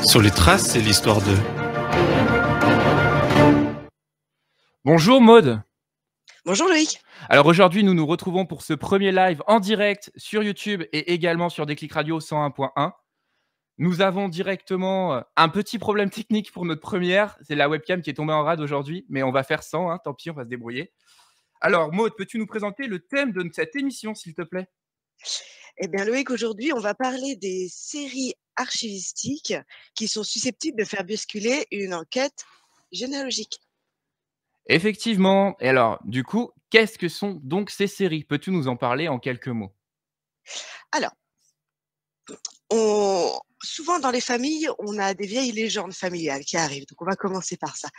Sur les traces, c'est l'histoire de... Bonjour Maude. Bonjour Loïc. Alors aujourd'hui, nous nous retrouvons pour ce premier live en direct sur YouTube et également sur Déclic Radio 101.1. Nous avons directement un petit problème technique pour notre première. C'est la webcam qui est tombée en rade aujourd'hui, mais on va faire sans, hein, tant pis, on va se débrouiller. Alors Maude, peux-tu nous présenter le thème de cette émission, s'il te plaît? Eh bien Loïc, aujourd'hui, on va parler des séries archivistiques qui sont susceptibles de faire basculer une enquête généalogique. Effectivement. Et alors, du coup, qu'est-ce que sont donc ces séries? Peux-tu nous en parler en quelques mots? Alors, souvent dans les familles, on a des vieilles légendes familiales qui arrivent. Donc, on va commencer par ça.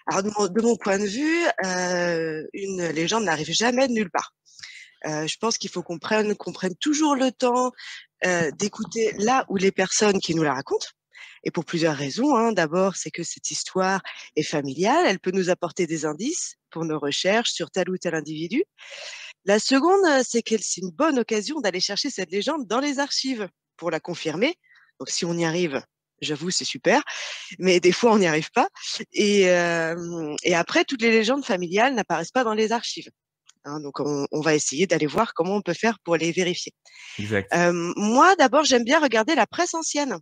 Alors, de mon point de vue, une légende n'arrive jamais de nulle part. Je pense qu'il faut qu'on prenne toujours le temps d'écouter là où les personnes qui nous la racontent. Et pour plusieurs raisons, hein. D'abord, c'est que cette histoire est familiale, elle peut nous apporter des indices pour nos recherches sur tel ou tel individu. La seconde, c'est que c'est une bonne occasion d'aller chercher cette légende dans les archives pour la confirmer. Donc si on y arrive, j'avoue, c'est super, mais des fois on n'y arrive pas. Et après, toutes les légendes familiales n'apparaissent pas dans les archives. Hein, donc on va essayer d'aller voir comment on peut faire pour les vérifier. Exact. Moi, d'abord, j'aime bien regarder la presse ancienne.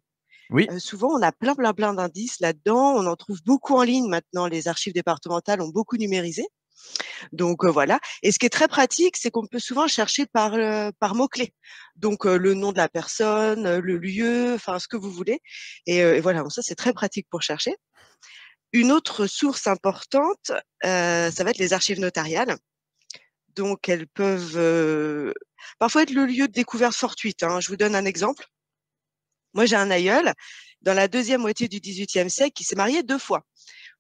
Oui, Souvent, on a plein d'indices là-dedans. On en trouve beaucoup en ligne maintenant. Les archives départementales ont beaucoup numérisé. Donc voilà. Et ce qui est très pratique, c'est qu'on peut souvent chercher par mots-clés. Donc le nom de la personne, le lieu, enfin ce que vous voulez. Et voilà, donc ça c'est très pratique pour chercher. Une autre source importante, ça va être les archives notariales. Donc elles peuvent parfois être le lieu de découverte fortuite, hein. Je vous donne un exemple. Moi, j'ai un aïeul dans la deuxième moitié du XVIIIe siècle qui s'est marié 2 fois.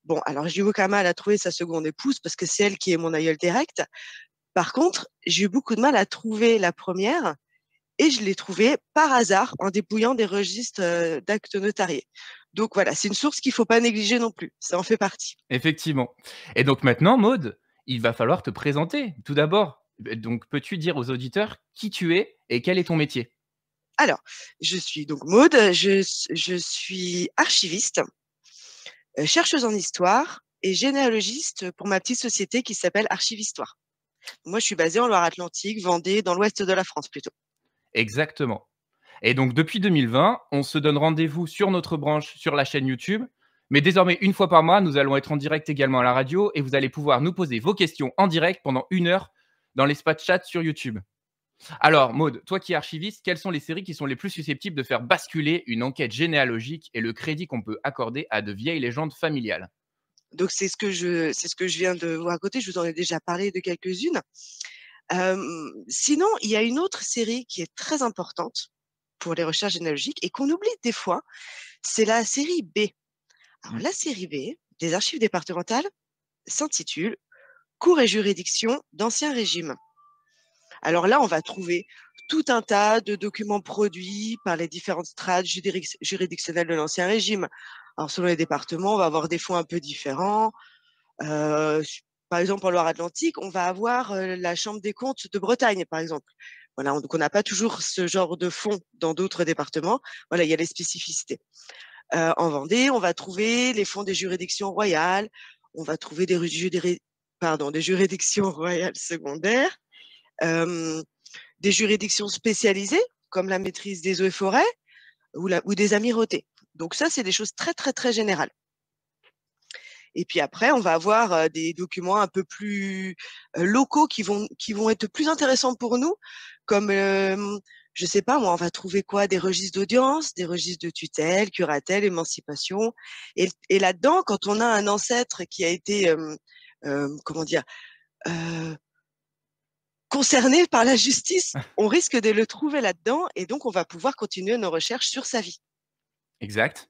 Bon, alors j'ai eu aucun mal à trouver sa seconde épouse parce que c'est elle qui est mon aïeul direct. Par contre, j'ai eu beaucoup de mal à trouver la première et je l'ai trouvée par hasard en dépouillant des registres d'actes notariés. Donc voilà, c'est une source qu'il faut pas négliger non plus. Ça en fait partie. effectivement. Et donc maintenant, Maude, il va falloir te présenter. Tout d'abord, donc peux-tu dire aux auditeurs qui tu es et quel est ton métier? Alors, je suis donc Maude, je suis archiviste, chercheuse en histoire et généalogiste pour ma petite société qui s'appelle Archivistoire. Moi, je suis basée en Loire-Atlantique, Vendée, dans l'ouest de la France plutôt. Exactement. Et donc depuis 2020, on se donne rendez-vous sur notre branche sur la chaîne YouTube. Mais désormais, une fois par mois, nous allons être en direct également à la radio et vous allez pouvoir nous poser vos questions en direct pendant 1 heure dans l'espace chat sur YouTube. Alors, Maude, toi qui es archiviste, quelles sont les séries qui sont les plus susceptibles de faire basculer une enquête généalogique et le crédit qu'on peut accorder à de vieilles légendes familiales? Donc c'est ce que je viens de vous raconter. Je vous en ai déjà parlé de quelques-unes. Sinon, il y a une autre série qui est très importante pour les recherches généalogiques et qu'on oublie des fois, c'est la série B. Alors Mm. la série B des archives départementales s'intitule Cours et juridiction d'Ancien Régime. Alors là, on va trouver tout un tas de documents produits par les différentes strates juridictionnelles de l'Ancien Régime. Alors selon les départements, on va avoir des fonds un peu différents. Par exemple, en Loire-Atlantique, on va avoir la Chambre des comptes de Bretagne, par exemple. Voilà, donc on n'a pas toujours ce genre de fonds dans d'autres départements. Voilà, il y a les spécificités. En Vendée, on va trouver les fonds des juridictions royales. On va trouver des juridictions royales secondaires, euh, des juridictions spécialisées, comme la maîtrise des eaux et forêts ou des amirautés. Donc ça, c'est des choses très générales. Et puis après, on va avoir des documents un peu plus locaux qui vont être plus intéressants pour nous, comme je sais pas moi, on va trouver quoi? Des registres d'audience, des registres de tutelle, curatelle, émancipation. Et là-dedans, quand on a un ancêtre qui a été comment dire concerné par la justice, on risque de le trouver là-dedans et donc on va pouvoir continuer nos recherches sur sa vie. Exact.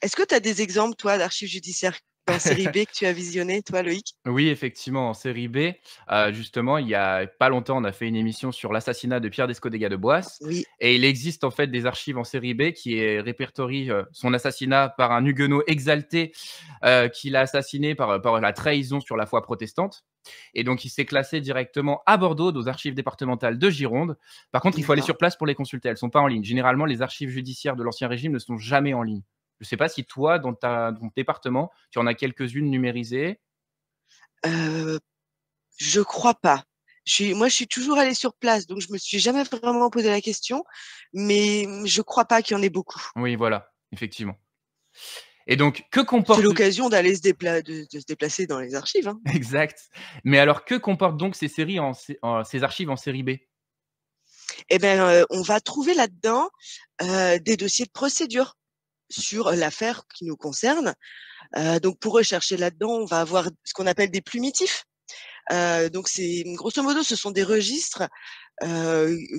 Est-ce que tu as des exemples, toi, d'archives judiciaires en série B que tu as visionné, toi, Loïc? Oui, effectivement, en série B, justement, il y a pas longtemps, on a fait une émission sur l'assassinat de Pierre Descodega de Boisse Oui, et il existe en fait des archives en série B qui répertorient, son assassinat par un huguenot exalté, qui l'a assassiné par la trahison sur la foi protestante et donc il s'est classé directement à Bordeaux, aux archives départementales de Gironde. Par contre, il faut aller d'accord. sur place pour les consulter, elles sont pas en ligne. Généralement, les archives judiciaires de l'Ancien Régime ne sont jamais en ligne. Je ne sais pas si toi, dans ton département, tu en as quelques-unes numérisées? Heu, je crois pas. Je suis toujours allée sur place, donc je me suis jamais vraiment posé la question, mais je crois pas qu'il y en ait beaucoup. Oui, voilà, effectivement. Et donc, que C'est comporte l'occasion d'aller de se déplacer dans les archives, hein. exact. Mais alors, que comportent donc ces séries ces archives en série B? Et ben, on va trouver là-dedans, des dossiers de procédure sur l'affaire qui nous concerne. Donc pour rechercher là-dedans, on va avoir ce qu'on appelle des plumitifs. Donc c'est grosso modo, ce sont des registres,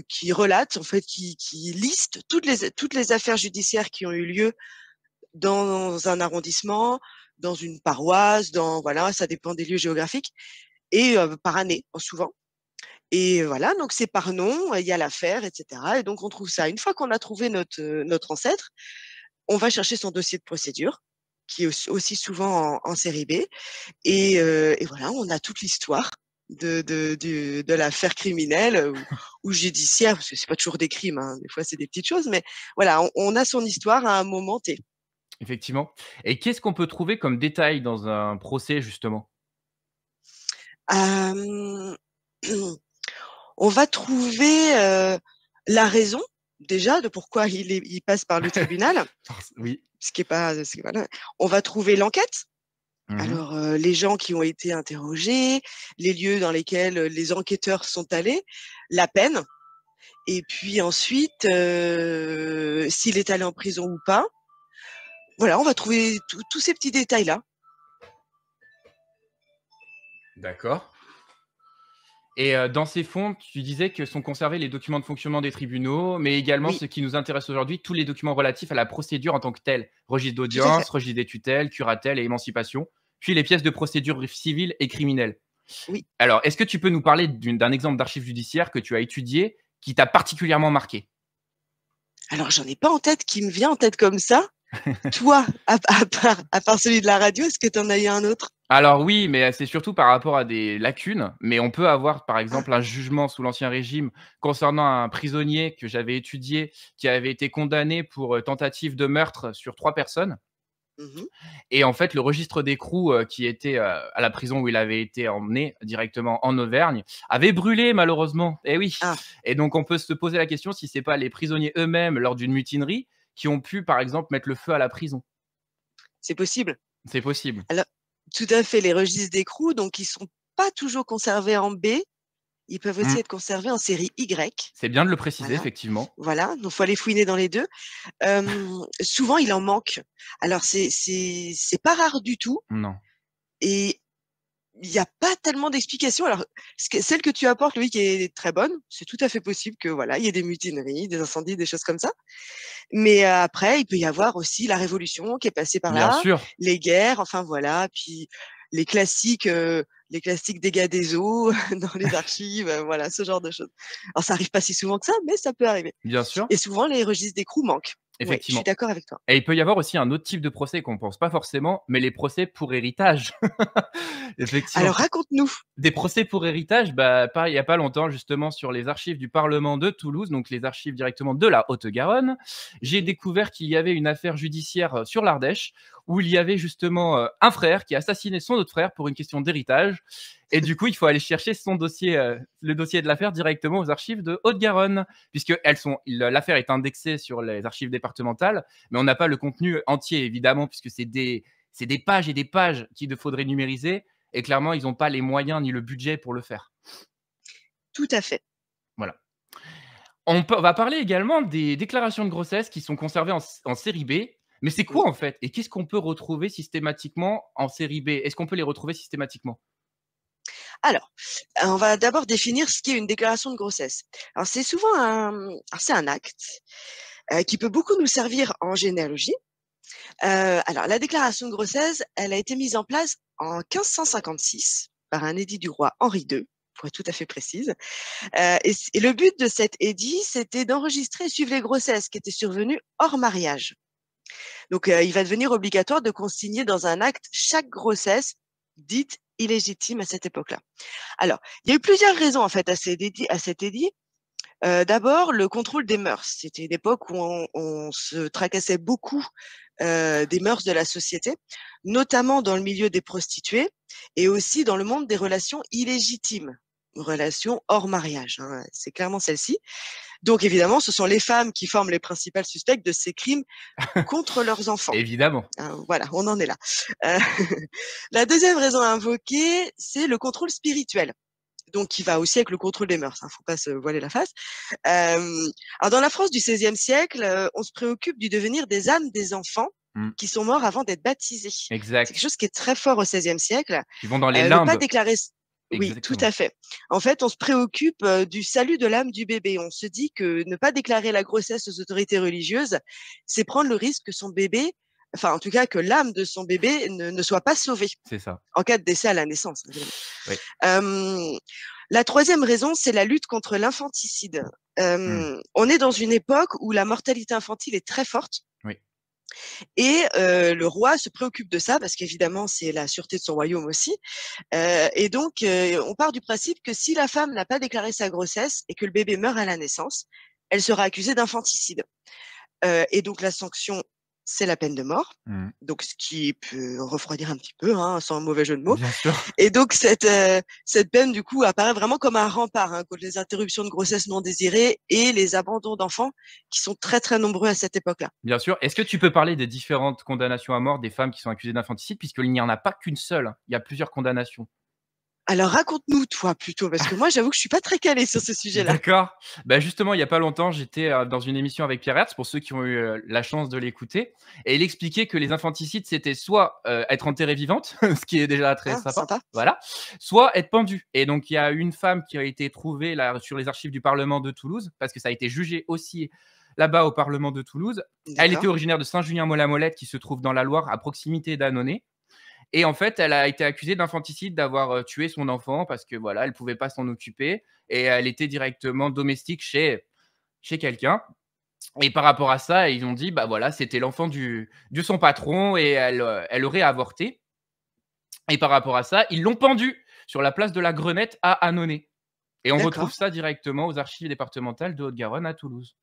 qui relatent, en fait, qui listent toutes les affaires judiciaires qui ont eu lieu dans un arrondissement, dans une paroisse, dans voilà, ça dépend des lieux géographiques et par année, souvent. Et voilà, donc c'est par nom, il y a l'affaire, et cetera et donc on trouve ça. Une fois qu'on a trouvé notre ancêtre, on va chercher son dossier de procédure, qui est aussi souvent en série B et voilà, on a toute l'histoire de l'affaire criminelle, ou judiciaire, parce que c'est pas toujours des crimes, hein, des fois c'est des petites choses, mais voilà, on a son histoire à un moment T. Effectivement. Et qu'est-ce qu'on peut trouver comme détail dans un procès, justement? Hem, on va trouver, la raison, déjà, de pourquoi il passe par le tribunal, Forc oui. ce qui est pas c'est voilà. On va trouver l'enquête, Mmh. alors, les gens qui ont été interrogés, les lieux dans lesquels, les enquêteurs sont allés, la peine et puis ensuite, s'il est allé en prison ou pas. Voilà, on va trouver tous ces petits détails-là. D'accord. Et dans ces fonds, tu disais que sont conservés les documents de fonctionnement des tribunaux, mais également Oui, ce qui nous intéresse aujourd'hui, tous les documents relatifs à la procédure en tant que telle. Registre tout à fait. d'audience, registre des tutelles, curatelle et émancipation, puis les pièces de procédure civile et criminelle. Oui. Alors, est-ce que tu peux nous parler d'un exemple d'archive judiciaire que tu as étudié, qui t'a particulièrement marqué? Alors j'en ai pas en tête qui me vient en tête comme ça. Toi, à part celui de la radio, est-ce que tu en as eu un autre? Alors oui, mais c'est surtout par rapport à des lacunes, mais on peut avoir, par Ah. exemple, un jugement sous l'Ancien Régime concernant un prisonnier que j'avais étudié, qui avait été condamné pour, tentative de meurtre sur 3 personnes Mmh. et en fait, le registre d'écrou, qui était, à la prison où il avait été emmené directement en Auvergne, avait brûlé malheureusement. Eh oui, Ah, et donc on peut se poser la question si c'est pas les prisonniers eux-mêmes, lors d'une mutinerie, qui ont pu, par exemple, mettre le feu à la prison. c'est possible. C'est possible. Alors tout à fait, les registres d'écrou, donc ils sont pas toujours conservés en B, ils peuvent aussi Mmh. être conservés en série Y. C'est bien de le préciser, Voilà, effectivement. voilà, donc faut aller fouiner dans les 2. Souvent il en manque. Alors c'est pas rare du tout Non. et il y a pas tellement d'explications. Alors celle que tu apportes, Loïc, est très bonne. C'est tout à fait possible que, voilà, il y ait des mutineries, des incendies, des choses comme ça. Mais après, il peut y avoir aussi la révolution qui est passée par Bien là, sûr. les guerres, enfin voilà, puis les classiques dégâts des eaux dans les archives, voilà, ce genre de choses. Alors ça arrive pas si souvent que ça, mais ça peut arriver Bien sûr, et souvent les registres d'écrou manquent. Ouais, je suis effectivement. d'accord avec toi. Et il peut y avoir aussi un autre type de procès qu'on pense pas forcément, mais les procès pour héritage. Effectivement. Alors raconte-nous. Des procès pour héritage, bah, pareil, il y a pas longtemps, justement, sur les archives du parlement de Toulouse, donc les archives directement de la Haute-Garonne, j'ai Mmh. découvert qu'il y avait une affaire judiciaire, sur l'Ardèche, où il y avait justement, un frère qui a assassiné son autre frère pour une question d'héritage et du coup, il faut aller chercher son dossier, le dossier de l'affaire directement aux archives de Haute-Garonne, puisqu'elles sont l'affaire est indexée sur les archives départementales, mais on n'a pas le contenu entier évidemment, puisque c'est des pages et des pages qu'il faudrait numériser et clairement, ils n'ont pas les moyens ni le budget pour le faire. Tout à fait. Voilà. On va parler également des déclarations de grossesse qui sont conservées en série B. Mais c'est Oui. quoi en fait? Et qu'est-ce qu'on peut retrouver systématiquement en série B? Est-ce qu'on peut les retrouver systématiquement? Alors, on va d'abord définir ce qu'est une déclaration de grossesse. Alors c'est un acte, qui peut beaucoup nous servir en généalogie. Alors la déclaration de grossesse, elle a été mise en place en 1556 par un édit du roi Henri II, pour être tout à fait précise. Et le but de cet édit, c'était d'enregistrer et suivre les grossesses qui étaient survenues hors mariage. Donc il va devenir obligatoire de consigner dans un acte chaque grossesse dite illégitime à cette époque-là. Alors, il y a eu plusieurs raisons en fait à cet édit. D'abord, le contrôle des mœurs. C'était une époque où on se tracassait beaucoup des mœurs de la société, notamment dans le milieu des prostituées et aussi dans le monde des relations illégitimes, relations hors mariage, hein, c'est clairement celle-ci. Donc évidemment, ce sont les femmes qui forment les principales suspects de ces crimes contre leurs enfants. Évidemment. Voilà, on en est là. La deuxième raison à invoquer, c'est le contrôle spirituel. Donc, qui va aussi avec le contrôle des mœurs, hein, faut pas se voiler la face. Alors, dans la France du XVIe siècle, on se préoccupe du devenir des âmes des enfants qui sont morts avant d'être baptisés. C'est Exact. quelque chose qui est très fort au XVIe siècle. Qui vont dans les Ne limbes. pas déclarer. Oui, Exactement. tout à fait. En fait, on se préoccupe du salut de l'âme du bébé. On se dit que ne pas déclarer la grossesse aux autorités religieuses, c'est prendre le risque que son bébé, enfin en tout cas que l'âme de son bébé ne soit pas sauvée. C'est ça. En cas de décès à la naissance, évidemment. Oui. La troisième raison, c'est la lutte contre l'infanticide. On est dans une époque où la mortalité infantile est très forte. Oui. Et le roi se préoccupe de ça parce qu'évidemment, c'est la sûreté de son royaume aussi. Et donc, on part du principe que si la femme n'a pas déclaré sa grossesse et que le bébé meurt à la naissance, elle sera accusée d'infanticide. Et donc, la sanction, c'est la peine de mort. Donc, ce qui peut refroidir un petit peu, hein, sans mauvais jeu de mots. Bien sûr. Et donc, cette peine, du coup, apparaît vraiment comme un rempart hein, contre les interruptions de grossesse non désirées et les abandons d'enfants qui sont très, très nombreux à cette époque-là. Bien sûr. Est-ce que tu peux parler des différentes condamnations à mort des femmes qui sont accusées d'infanticide, puisqu'il n'y en a pas qu'une seule, il y a plusieurs condamnations? Alors, raconte-nous, toi, plutôt, parce que moi, j'avoue que je suis pas très calée sur ce sujet-là. D'accord. Bah, justement, il y a pas longtemps, j'étais, dans une émission avec Pierre Hertz, pour ceux qui ont eu, la chance de l'écouter, et il expliquait que les infanticides, c'était soit, être enterrée vivante, ce qui est déjà très Ah, sympa, sympa. voilà, soit être pendue. Et donc il y a une femme qui a été trouvée là, sur les archives du Parlement de Toulouse, parce que ça a été jugé aussi là-bas au Parlement de Toulouse. Elle était D'accord. originaire de Saint-Julien-Molin-Molette, qui se trouve dans la Loire, à proximité d'Annonay. Et en fait, elle a été accusée d'infanticide, d'avoir tué son enfant parce que voilà, elle pouvait pas s'en occuper et elle était directement domestique chez quelqu'un. Et par rapport à ça, ils ont dit bah voilà, c'était l'enfant de son patron et elle aurait avorté. Et par rapport à ça, ils l'ont pendue sur la place de la Grenette à Annonay. Et on retrouve D'accord. ça directement aux archives départementales de Haute-Garonne à Toulouse.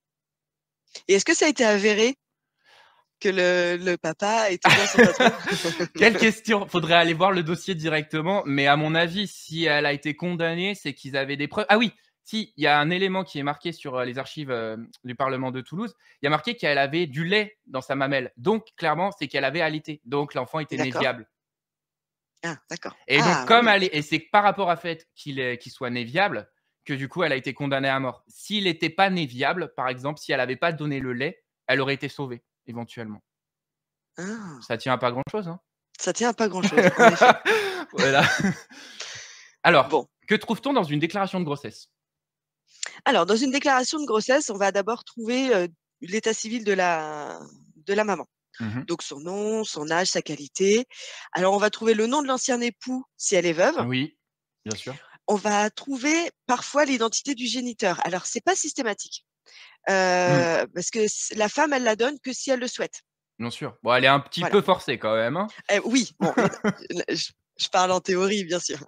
Et est-ce que ça a été avéré que le papa était bien son patron? Quelle question! Faudrait aller voir le dossier directement, mais à mon avis, si elle a été condamnée, c'est qu'ils avaient des preuves. Ah oui, si, il y a un élément qui est marqué sur, les archives, du Parlement de Toulouse. Il y a marqué qu'elle avait du lait dans sa mamelle. Donc clairement, c'est qu'elle avait allaité. Donc l'enfant était né D'accord. viable. Ah, d'accord. Et donc Ah comme oui, elle est et c'est par rapport à fait qu'il soit né viable que du coup elle a été condamnée à mort. S'il était pas né viable, par exemple, si elle avait pas donné le lait, elle aurait été sauvée éventuellement. ah, Ça tient à pas grand chose, hein. ça tient à pas grand-chose, en effet. Voilà. Alors, Bon, que trouve-t-on dans une déclaration de grossesse? alors dans une déclaration de grossesse, on va d'abord trouver, l'état civil de la maman. Mmh. Donc son nom, son âge, sa qualité. Alors on va trouver le nom de l'ancien époux si elle est veuve. Oui, bien sûr. On va trouver parfois l'identité du géniteur. Alors c'est pas systématique, Mmh, parce que la femme, elle la donne que si elle le souhaite. bien sûr. Bon, elle est un petit Voilà. peu forcée quand même, hein? Oui, bon, je parle en théorie, bien sûr.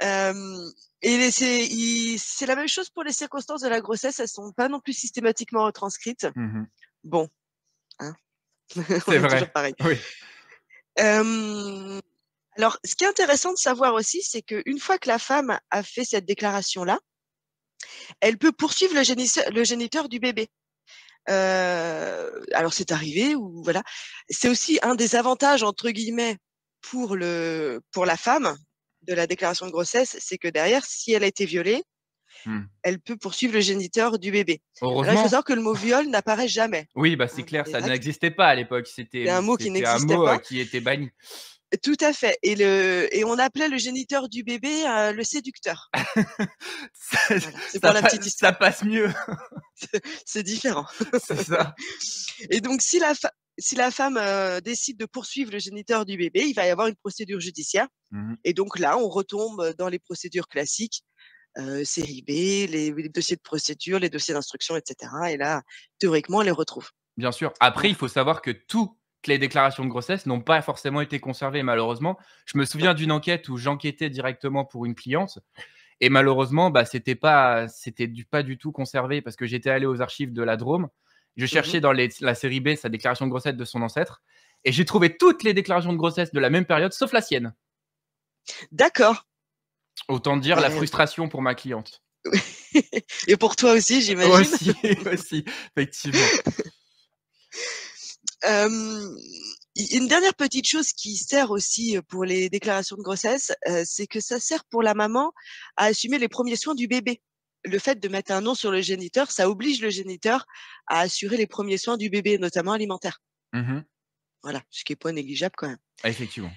Hem et c'est la même chose pour les circonstances de la grossesse, elles sont pas non plus systématiquement retranscrites. Mmh. Bon, hein, on C'est est toujours vrai, pareil. oui. Hem, alors ce qui est intéressant de savoir aussi, c'est qu'une fois que la femme a fait cette déclaration-là, elle peut poursuivre le géniteur du bébé. Alors c'est arrivé ou voilà. C'est aussi un des «avantages» entre guillemets pour la femme de la déclaration de grossesse, c'est que derrière, si elle a été violée, Mmh. elle peut poursuivre le géniteur du bébé. Alors il faut Heureusement. savoir que le mot viol n'apparaît jamais, Oui, bah, c'est hein, dans clair, les ça actes. n'existait pas à l'époque. C'est un mot qui C'était un n'existait mot, pas. qui était banni. Tout à fait et on appelait le géniteur du bébé, le séducteur. Ça Voilà, c'est pour la petite ça histoire. passe mieux, C'est différent c'est ça. et donc si la si la femme décide de poursuivre le géniteur du bébé, il va y avoir une procédure judiciaire. Mmh. Et donc là, on retombe dans les procédures classiques, série B, les dossiers de procédure, les dossiers d'instruction, etc. Et là, théoriquement, on les retrouve. Bien sûr. Après, il Voilà. faut savoir que toutes les déclarations de grossesse n'ont pas forcément été conservées, malheureusement. Je me Non. souviens d'une enquête où j'enquêtais directement pour une cliente et malheureusement, bah, pas du tout conservé parce que j'étais allé aux archives de la Drôme. Je Mmh. cherchais dans la série B sa déclaration de grossesse de son ancêtre et j'ai trouvé toutes les déclarations de grossesse de la même période, sauf la sienne. D'accord. Autant dire la Beh, frustration pour ma cliente. et pour toi aussi, j'imagine? Aussi, aussi, effectivement. Hem, une dernière petite chose qui sert aussi, pour les déclarations de grossesse, c'est que ça sert pour la maman à assumer les premiers soins du bébé. Le fait de mettre un nom sur le géniteur, ça oblige le géniteur à assurer les premiers soins du bébé, notamment alimentaires. Mmh. Voilà, ce qui est pas négligeable quand même. Effectivement.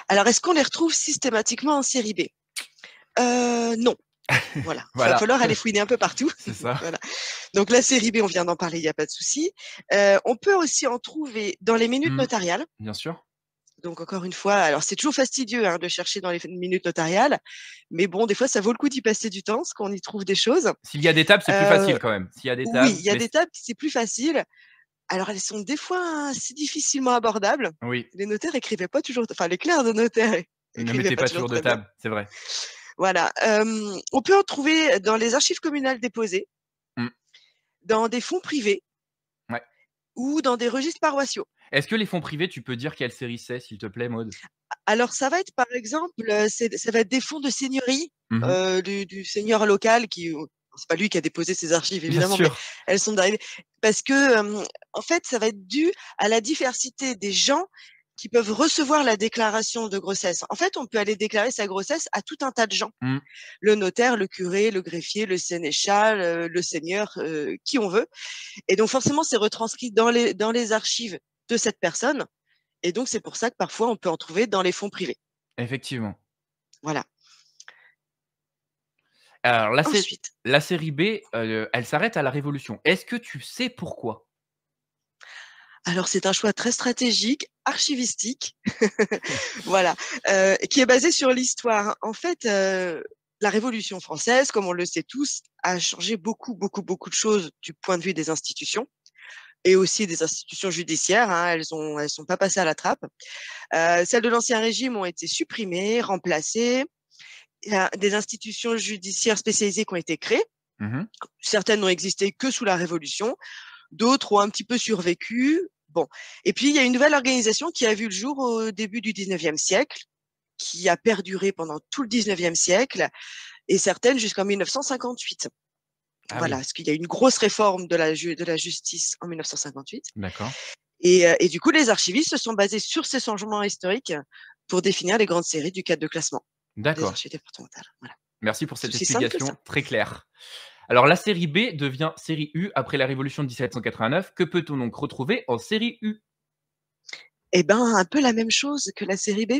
Alors est-ce qu'on les retrouve systématiquement en série B? Non, voilà, il va Voilà, falloir aller fouiner un peu partout. c'est ça. Voilà. Donc la série B, on vient d'en parler, il y a pas de souci. On peut aussi en trouver dans les minutes Mmh. notariales. Bien sûr. Donc encore une fois, alors c'est toujours fastidieux, hein, de chercher dans les minutes notariales, mais bon, des fois, ça vaut le coup d'y passer du temps, parce qu'on y trouve des choses. S'il y a des tables, c'est plus Heu, facile quand même. S'il y a des oui, tables, il y a mais des tables qui c'est plus facile. Alors elles sont des fois assez difficilement abordables. oui, Les notaires écrivaient pas toujours, enfin les clercs de notaire ne écrivaient mettez pas pas toujours toujours de très bien. table, c'est vrai. Voilà, on peut en trouver dans les archives communales déposées, Mmh. dans des fonds privés Ouais. ou dans des registres paroissiaux. Est-ce que les fonds privés, tu peux dire quelle série c'est, s'il te plaît, Maud? Alors ça va être par exemple, ça va être des fonds de seigneurie, Mmh mh. du seigneur local qui, c'est pas lui qui a déposé ses archives Bien évidemment, mais sûr. elles sont d'arrivée parce que, en fait, ça va être dû à la diversité des gens qui peuvent recevoir la déclaration de grossesse. En fait, on peut aller déclarer sa grossesse à tout un tas de gens. Mmh. Le notaire, le curé, le greffier, le sénéchal, le seigneur, qui on veut, et donc forcément, c'est retranscrit dans les archives de cette personne, et donc c'est pour ça que parfois on peut en trouver dans les fonds privés. Effectivement. Voilà. Alors Ensuite, la série B, elle s'arrête à la Révolution. Est-ce que tu sais pourquoi? alors c'est un choix très stratégique, archivistique, voilà, qui est basé sur l'histoire. En fait, la Révolution française, comme on le sait tous, a changé beaucoup, beaucoup, beaucoup de choses du point de vue des institutions et aussi des institutions judiciaires, hein. Elles sont pas passées à la trappe. Celles de l'Ancien Régime ont été supprimées, remplacées. Il y a des institutions judiciaires spécialisées qui ont été créées. Mmh mh. Certaines n'ont existé que sous la Révolution. D'autres ont un petit peu survécu. Bon, et puis il y a une nouvelle organisation qui a vu le jour au début du 19e siècle, qui a perduré pendant tout le 19e siècle et certaines jusqu'en 1958. Ah Voilà, oui, parce qu'il y a eu une grosse réforme de la justice en 1958 d'accord, et du coup, les archivistes se sont basés sur ces changements historiques pour définir les grandes séries du cadre de classement des d'accord. archives départementales. Voilà, Merci pour c'est cette aussi simple que ça. explication très claire. Alors la série B devient série U après la Révolution de 1789. Que peut-on donc retrouver en série U? Eh ben, un peu la même chose que la série B,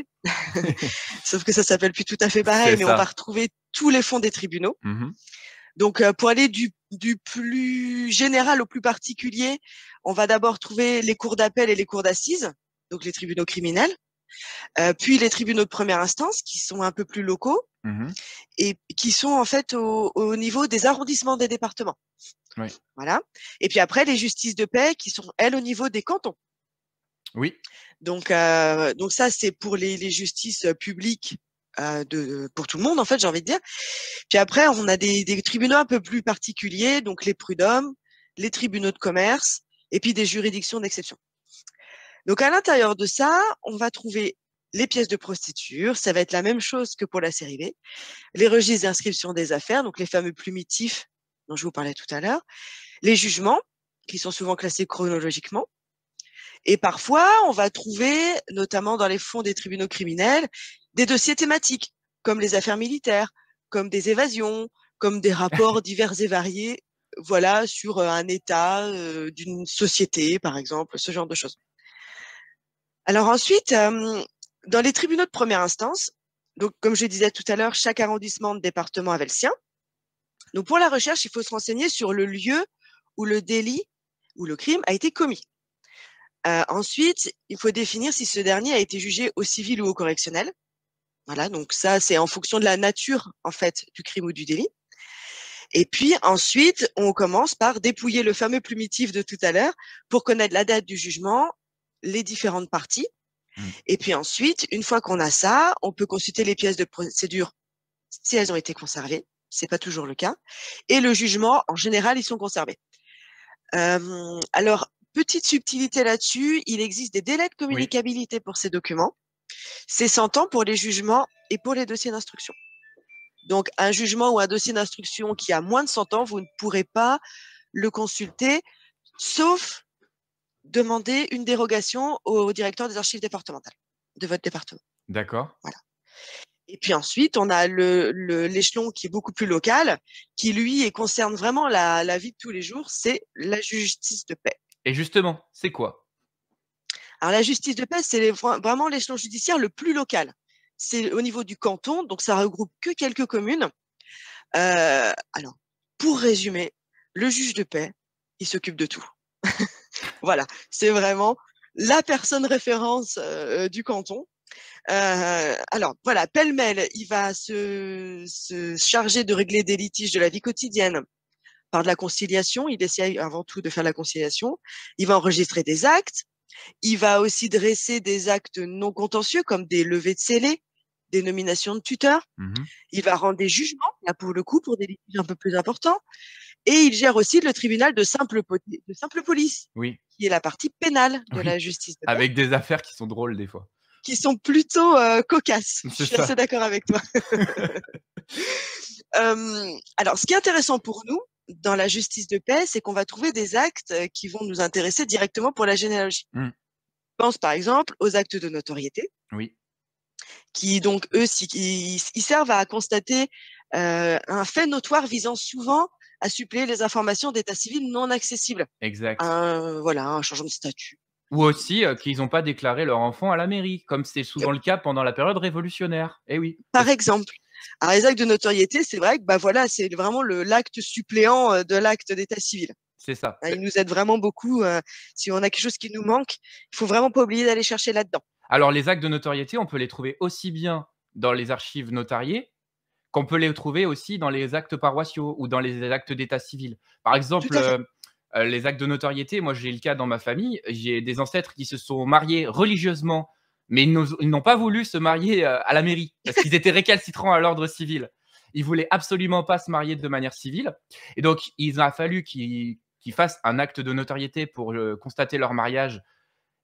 sauf que ça s'appelle plus tout à fait pareil, C'est mais on va ça. retrouver tous les fonds des tribunaux. Mmh mh. Donc, pour aller du plus général au plus particulier, on va d'abord trouver les cours d'appel et les cours d'assises, donc les tribunaux criminels, puis les tribunaux de première instance qui sont un peu plus locaux Mmh mh. et qui sont en fait au niveau des arrondissements des départements. Oui. Voilà, et puis après les justices de paix qui sont, elles, au niveau des cantons. Oui. Donc ça, c'est pour les justices, publiques, pour tout le monde, en fait, j'ai envie de dire. Puis après, on a des tribunaux un peu plus particuliers, donc les prud'hommes, les tribunaux de commerce et puis des juridictions d'exception. Donc à l'intérieur de ça, on va trouver les pièces de prostitution, ça va être la même chose que pour la série B, les registres d'inscription des affaires, donc les fameux plumitifs dont je vous parlais tout à l'heure, les jugements qui sont souvent classés chronologiquement, et parfois on va trouver, notamment dans les fonds des tribunaux criminels, des dossiers thématiques, comme les affaires militaires, comme des évasions, comme des rapports divers et variés, voilà, sur un état d'une société, par exemple, ce genre de choses. Alors ensuite, dans les tribunaux de première instance, donc comme je disais tout à l'heure, chaque arrondissement de département avait le sien. Donc pour la recherche, il faut se renseigner sur le lieu où le délit ou le crime a été commis. Ensuite, il faut définir si ce dernier a été jugé au civil ou au correctionnel. Voilà, donc ça, c'est en fonction de la nature, en fait, du crime ou du délit. Et puis ensuite, on commence par dépouiller le fameux plumitif de tout à l'heure pour connaître la date du jugement, les différentes parties. Et puis ensuite, une fois qu'on a ça, on peut consulter les pièces de procédure si elles ont été conservées. C'est pas toujours le cas. Et le jugement, en général, ils sont conservés. Alors, petite subtilité là-dessus, il existe des délais de Oui. communicabilité pour ces documents. C'est 100 ans pour les jugements et pour les dossiers d'instruction. Donc, un jugement ou un dossier d'instruction qui a moins de 100 ans, vous ne pourrez pas le consulter, sauf demander une dérogation au directeur des archives départementales de votre département. D'accord. Voilà. Et puis ensuite, on a l'échelon qui est beaucoup plus local, qui lui concerne vraiment la vie de tous les jours, c'est la justice de paix. Et justement, c'est quoi? Alors la justice de paix, c'est vraiment l'échelon judiciaire le plus local. C'est au niveau du canton, donc ça regroupe que quelques communes. Alors, pour résumer, le juge de paix, il s'occupe de tout. Voilà, c'est vraiment la personne référence du canton. Alors voilà, pêle-mêle, il va se charger de régler des litiges de la vie quotidienne par de la conciliation. Il essaye avant tout de faire la conciliation. Il va enregistrer des actes. Il va aussi dresser des actes non contentieux comme des levées de scellés, des nominations de tuteurs. Il va rendre des jugements, là pour le coup, pour des litiges un peu plus importants. Et il gère aussi le tribunal de simple police, Oui. qui est la partie pénale de Oui. la justice de paix, Avec des affaires qui sont drôles des fois. qui sont plutôt cocasses. Je C'est suis ça. assez d'accord avec toi. Alors, ce qui est intéressant pour nous dans la justice de paix, c'est qu'on va trouver des actes qui vont nous intéresser directement pour la généalogie. Je pense par exemple aux actes de notoriété, Oui. qui donc, eux, ils servent à constater un fait notoire visant souvent à suppléer les informations d'état civil non accessibles. Exact. Voilà, un changement de statut. Ou aussi qu'ils n'ont pas déclaré leur enfant à la mairie, comme c'est souvent le cas pendant la période révolutionnaire. Eh oui. Par exemple. Alors, les actes de notoriété, c'est vrai que bah, voilà, c'est vraiment l'acte suppléant de l'acte d'état civil. C'est ça. Il nous aide vraiment beaucoup. Si on a quelque chose qui nous manque, il faut vraiment pas oublier d'aller chercher là-dedans. Alors, les actes de notoriété, on peut les trouver aussi bien dans les archives notariées qu'on peut les trouver aussi dans les actes paroissiaux ou dans les actes d'état civil. Par exemple, les actes de notoriété, moi j'ai le cas dans ma famille, j'ai des ancêtres qui se sont mariés religieusement, mais ils n'ont pas voulu se marier à la mairie parce qu'ils étaient récalcitrants à l'ordre civil. Ils voulaient absolument pas se marier de manière civile. Et donc, il a fallu qu'ils fassent un acte de notoriété pour constater leur mariage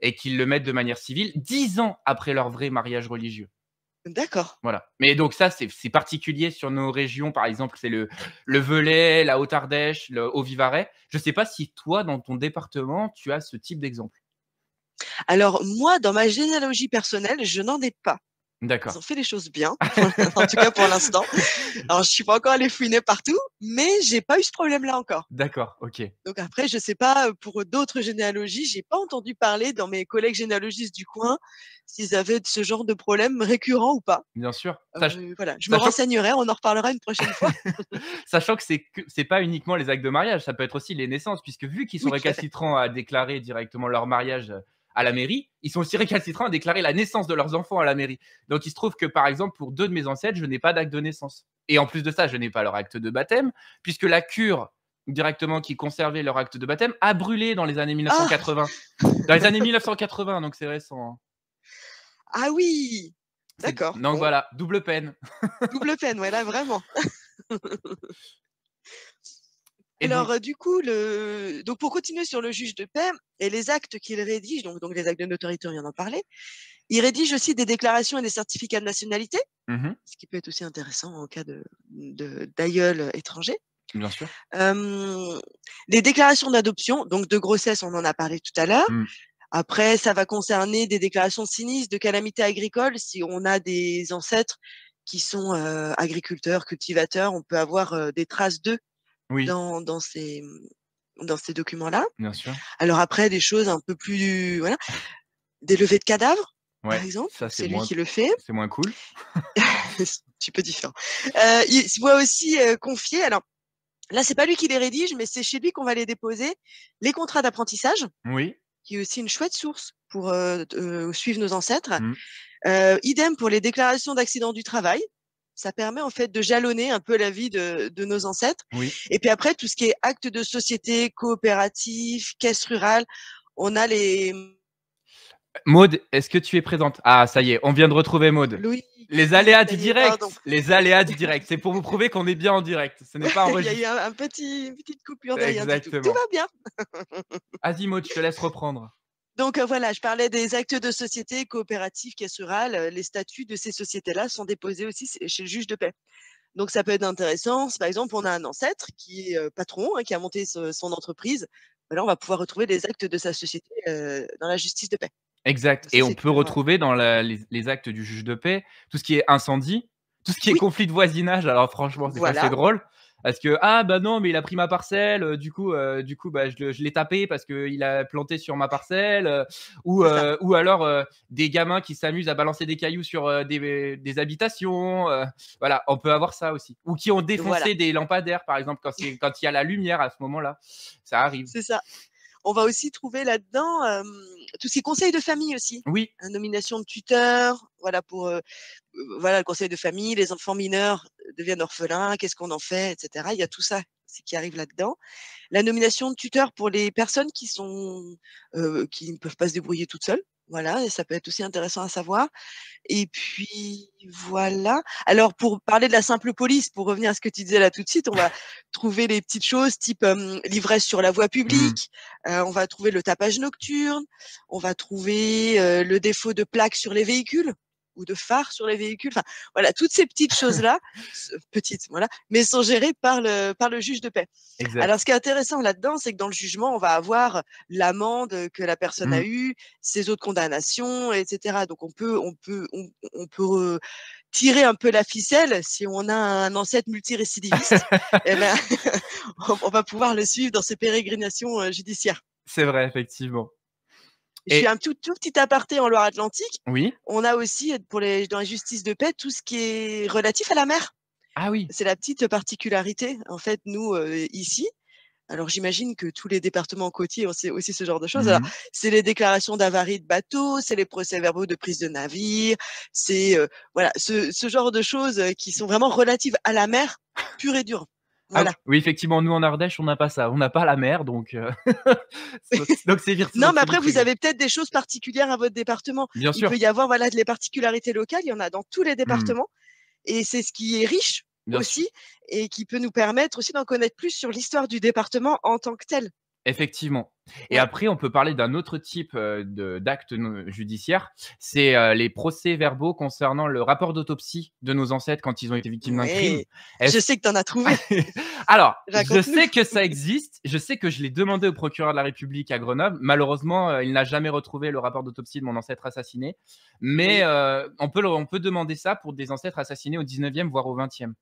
et qu'ils le mettent de manière civile 10 ans après leur vrai mariage religieux. D'accord. Voilà. Mais donc ça, c'est particulier sur nos régions. Par exemple, c'est le Velay, la Haute-Ardèche, le Haut-Vivarais. Je ne sais pas si toi, dans ton département, tu as ce type d'exemple. Alors moi, dans ma généalogie personnelle, je n'en ai pas. D'accord. Ils ont fait les choses bien, en tout cas pour l'instant. Alors, je suis pas encore allée fouiner partout, mais j'ai pas eu ce problème-là encore. D'accord, ok. Donc après, je sais pas pour d'autres généalogies, j'ai pas entendu parler dans mes collègues généalogistes du coin s'ils avaient ce genre de problème récurrent ou pas. Bien sûr. Voilà, je me renseignerai, on en reparlera une prochaine fois. Sachant que c'est pas uniquement les actes de mariage, ça peut être aussi les naissances, puisque vu qu'ils sont récalcitrants à déclarer directement leur mariage à la mairie, ils sont aussi récalcitrants à déclarer la naissance de leurs enfants à la mairie. Donc, il se trouve que, par exemple, pour 2 de mes ancêtres, je n'ai pas d'acte de naissance. Et en plus de ça, je n'ai pas leur acte de baptême, puisque la cure, directement, qui conservait leur acte de baptême, a brûlé dans les années 1980. Dans les années 1980, donc c'est récent. Ah oui, d'accord. Donc voilà, double peine. Double peine, ouais, là, vraiment. Et alors, du coup, donc pour continuer sur le juge de paix et les actes qu'il rédige, donc les actes de notoriété, on vient d'en parler, il rédige aussi des déclarations et des certificats de nationalité, ce qui peut être aussi intéressant en cas d'aïeul étranger. Bien sûr. Les déclarations d'adoption, donc de grossesse, on en a parlé tout à l'heure. Après, ça va concerner des déclarations de sinistre, de calamité agricole. Si on a des ancêtres qui sont agriculteurs, cultivateurs, on peut avoir des traces d'eux dans ces documents-là. Bien sûr. Alors après, des choses un peu plus, voilà, des levées de cadavres, par exemple. C'est lui qui le fait. C'est moins cool. C'est un petit peu différent. Il se voit aussi confier. Alors là, c'est pas lui qui les rédige, mais c'est chez lui qu'on va les déposer. Les contrats d'apprentissage. Oui. qui est aussi une chouette source pour, suivre nos ancêtres. Mmh. Idem pour les déclarations d'accident du travail. Ça permet en fait de jalonner un peu la vie de nos ancêtres. Oui. Et puis après, tout ce qui est actes de société, coopératif, caisse rurale, on a les Maud, est-ce que tu es présente? Ah, ça y est, on vient de retrouver Maud. Loïc, Les oui, aléas ça du y est, pardon. direct, les aléas du direct. C'est pour vous prouver qu'on est bien en direct. Ce n'est pas Il y a eu enregistré. une petite coupure de rien du tout. Tout Exactement. va bien. Vas-y Maud, je te laisse reprendre. Donc, voilà, je parlais des actes de société, coopératives, caisse rurale, les statuts de ces sociétés-là sont déposés aussi chez le juge de paix. Donc ça peut être intéressant si, par exemple, on a un ancêtre qui est, patron, hein, qui a monté son entreprise, bah, là, on va pouvoir retrouver les actes de sa société, dans la justice de paix. Exact, Donc ça, et on c'est peut toujours, retrouver dans les actes du juge de paix, tout ce qui est incendie, tout ce qui est oui, conflit de voisinage. Alors franchement, des fois, c'est voilà, drôle parce que: «Ah bah non, mais il a pris ma parcelle, du coup, bah, je l'ai tapé parce qu'il a planté sur ma parcelle», c'est ça, ou alors, des gamins qui s'amusent à balancer des cailloux sur, des habitations, voilà, on peut avoir ça aussi. Ou qui ont voilà, défoncé des lampadaires, par exemple, quand il y a la lumière à ce moment-là, ça arrive. c'est ça. On va aussi trouver là-dedans, tout ce qui est conseil de famille aussi, Oui, hein, nomination de tuteur, voilà pour, voilà le conseil de famille, les enfants mineurs deviennent orphelins, qu'est-ce qu'on en fait et cetera. Il y a tout ça aussi qui arrive là-dedans. La nomination de tuteur pour les personnes qui ne peuvent pas se débrouiller toutes seules, voilà et ça peut être aussi intéressant à savoir et puis voilà. Alors pour parler de la simple police, pour revenir à ce que tu disais là tout de suite, on va trouver les petites choses type, l'ivresse sur la voie mmh. publique, on va trouver le tapage nocturne, on va trouver, le défaut de plaques sur les véhicules ou de phares sur les véhicules. Enfin voilà, toutes ces petites choses-là, petites, voilà, mais sont gérées par le juge de paix. Alors Exact. ce qui est intéressant là-dedans, c'est que dans le jugement, on va avoir l'amende que la personne a Mmh. eue, ses autres condamnations et cetera. Donc on peut tirer un peu la ficelle si on a un ancêtre multirécidiviste et ben, on va pouvoir le suivre dans ses pérégrinations, judiciaires. C'est vrai, effectivement. Je fais Et un tout petit aparté en Loire-Atlantique. oui? On a aussi, dans les justices de paix, tout ce qui est relatif à la mer. Ah oui. C'est la petite particularité, en fait, nous, ici. Alors j'imagine que tous les départements côtiers ont aussi ce genre de choses. Alors Mmh. c'est les déclarations d'avarie de bateaux, c'est les procès-verbaux de prise de navire, c'est, voilà, ce genre de choses, qui sont vraiment relatives à la mer, pure et dure. Ah Voilà. oui, effectivement, nous en Ardèche, on n'a pas ça. On n'a pas la mer, donc donc Non, mais c'est après vite vous réglé. avez peut-être des choses particulières à votre département. Bien Il peut sûr. y avoir, voilà, les particularités locales, il y en a dans tous les Mmh. départements et c'est ce qui est riche Bien sûr. aussi et qui peut nous permettre aussi d'en connaître plus sur l'histoire du département en tant que tel. Effectivement, et Ouais. après on peut parler d'un autre type, de d'actes judiciaires, c'est, les procès-verbaux concernant le rapport d'autopsie de nos ancêtres quand ils ont été victimes d'un crime. Ouais, je Est-ce sais que tu en as trouvé. Alors, je Raconte-nous. sais que ça existe, je sais que je l'ai demandé au procureur de la République à Grenoble. Malheureusement, il n'a jamais retrouvé le rapport d'autopsie de mon ancêtre assassiné, mais Oui. on peut demander ça pour des ancêtres assassinés au 19e, voire au 20e.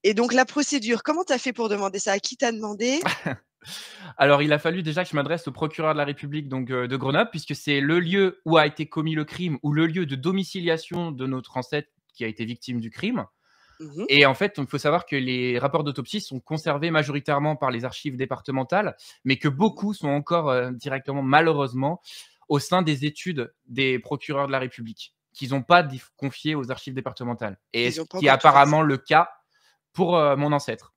Et donc la procédure, comment tu as fait pour demander ça? À qui tu as demandé? Alors, il a fallu déjà que je m'adresse au procureur de la République, donc de Grenoble, puisque c'est le lieu où a été commis le crime ou le lieu de domiciliation de notre ancêtre qui a été victime du crime. Mmh. Et en fait, il faut savoir que les rapports d'autopsie sont conservés majoritairement par les archives départementales, mais que Mmh. beaucoup sont encore, directement, malheureusement, au sein des études des procureurs de la République, qu'ils n'ont pas confiées aux archives départementales, et Ils ce ont pas qui est encore tout fait apparemment le cas pour, mon ancêtre.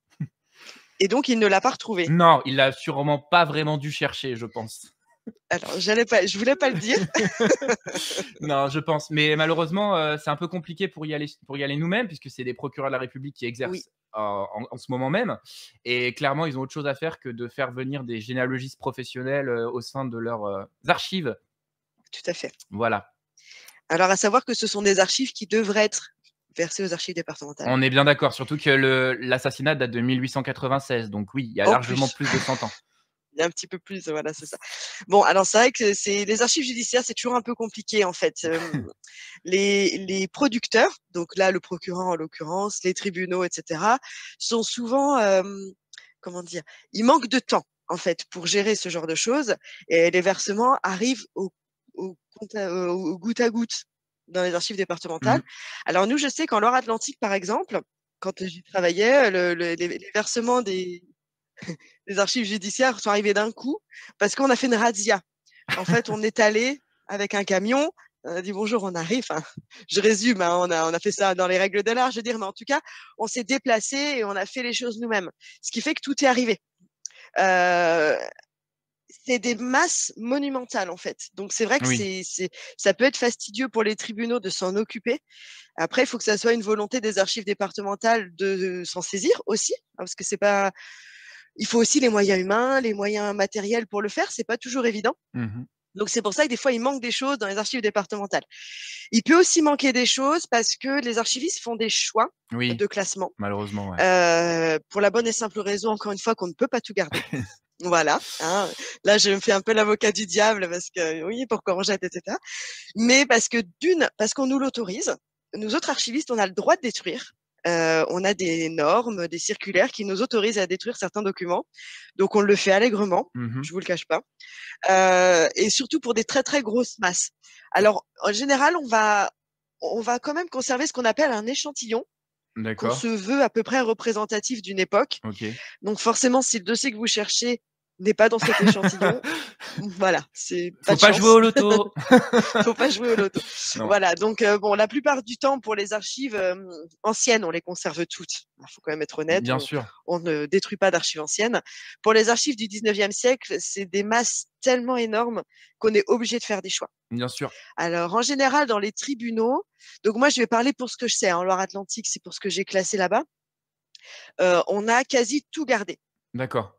et donc il ne l'a pas retrouvé? Non, il a sûrement pas vraiment dû chercher, je pense. Alors je voulais pas le dire. Non, je pense, mais malheureusement, c'est un peu compliqué pour y aller nous-mêmes, puisque c'est des procureurs de la République qui Oui, exercent en ce moment même, et clairement, ils ont autre chose à faire que de faire venir des généalogistes professionnels, au sein de leurs, archives. tout à fait. Voilà. Alors à savoir que ce sont des archives qui devraient être versées aux archives départementales. On est bien d'accord, surtout que l'assassinat date de 1896, donc oui, il y a En largement plus, plus de 100 ans. il y a un petit peu plus, voilà, c'est ça. Bon, alors c'est vrai que c'est les archives judiciaires, c'est toujours un peu compliqué en fait. Les producteurs, donc là le procureur en l'occurrence, les tribunaux et cetera, sont souvent, comment dire? Ils manquent de temps en fait pour gérer ce genre de choses et les versements arrivent au goutte à goutte dans les archives Mmh. départementales. Alors nous, je sais qu'en Loire-Atlantique par exemple, quand j'y travaillais, les versements Les archives judiciaires sont arrivées d'un coup parce qu'on a fait une razzia. En fait, on est allé avec un camion, on a dit bonjour, on arrive. Enfin, je résume, hein, on a fait ça dans les règles de l'art, je veux dire, mais en tout cas, on s'est déplacé et on a fait les choses nous-mêmes. Ce qui fait que tout est arrivé. C'est des masses monumentales en fait. Donc c'est vrai que Oui. ça peut être fastidieux pour les tribunaux de s'en occuper. Après, il faut que ça soit une volonté des archives départementales de s'en saisir aussi, hein, parce que c'est pas. Il faut aussi les moyens humains, les moyens matériels pour le faire. C'est pas toujours évident. Mmh. Donc c'est pour ça que des fois il manque des choses dans les archives départementales. Il peut aussi manquer des choses parce que les archivistes font des choix Oui, de classement malheureusement, ouais. pour la bonne et simple raison, encore une fois, qu'on ne peut pas tout garder. Voilà, hein. Là, je me fais un peu l'avocat du diable parce que oui, pourquoi on jette, etc. Mais parce qu'on nous l'autorise. Nous autres archivistes, on a le droit de détruire. On a des normes, des circulaires qui nous autorisent à détruire certains documents. Donc, on le fait allègrement. Mmh. Je vous le cache pas. Et surtout pour des très très grosses masses. Alors, en général, on va quand même conserver ce qu'on appelle un échantillon qu'on D'accord, se veut à peu près représentatif d'une époque. OK. Donc forcément, si le dossier que vous cherchez n'est pas dans cet échantillon, voilà, c'est pas Faut de pas jouer chance. au loto. Faut pas jouer au loto. Non, Voilà, donc bon, la plupart du temps, pour les archives anciennes, on les conserve toutes. Il faut quand même être honnête, bien sûr, on ne détruit pas d'archives anciennes. Pour les archives du 19e siècle, c'est des masses tellement énormes qu'on est obligé de faire des choix. bien sûr. Alors, en général, dans les tribunaux, donc moi, je vais parler pour ce que je sais. En Loire-Atlantique, c'est pour ce que j'ai classé là-bas. On a quasi tout gardé. D'accord,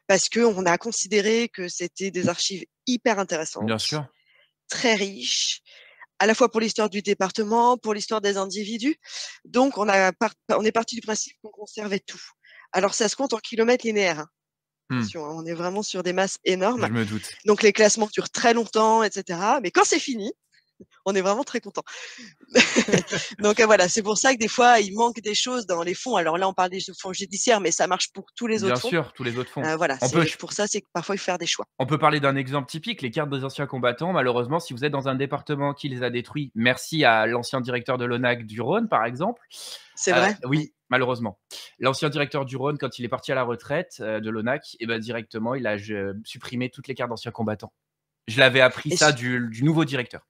Parce qu'on a considéré que c'était des archives hyper bien intéressantes, sûr. très riches, à la fois pour l'histoire du département, pour l'histoire des individus. Donc, on est parti du principe qu'on conservait tout. Alors, ça se compte en kilomètres linéaires, hein. Mmh, Attention, hein, on est vraiment sur des masses énormes. je me doute. Donc, les classements durent très longtemps, etc. Mais quand c'est fini, on est vraiment très content. Donc voilà, c'est pour ça que des fois, il manque des choses dans les fonds. Alors là, on parle des fonds judiciaires, mais ça marche pour tous les Bien autres fonds. sûr, tous les autres font. Voilà, On peut c'est pour ça, c'est que parfois, il faut faire des choix. On peut parler d'un exemple typique, les cartes des anciens combattants. Malheureusement, si vous êtes dans un département qui les a détruits, merci à l'ancien directeur de l'ONAC du Rhône, par exemple. C'est vrai? Oui. Oui, malheureusement. L'ancien directeur du Rhône, quand il est parti à la retraite de l'ONAC, et ben, directement, il a supprimé toutes les cartes d'anciens combattants. Je l'avais appris Et ça du nouveau directeur.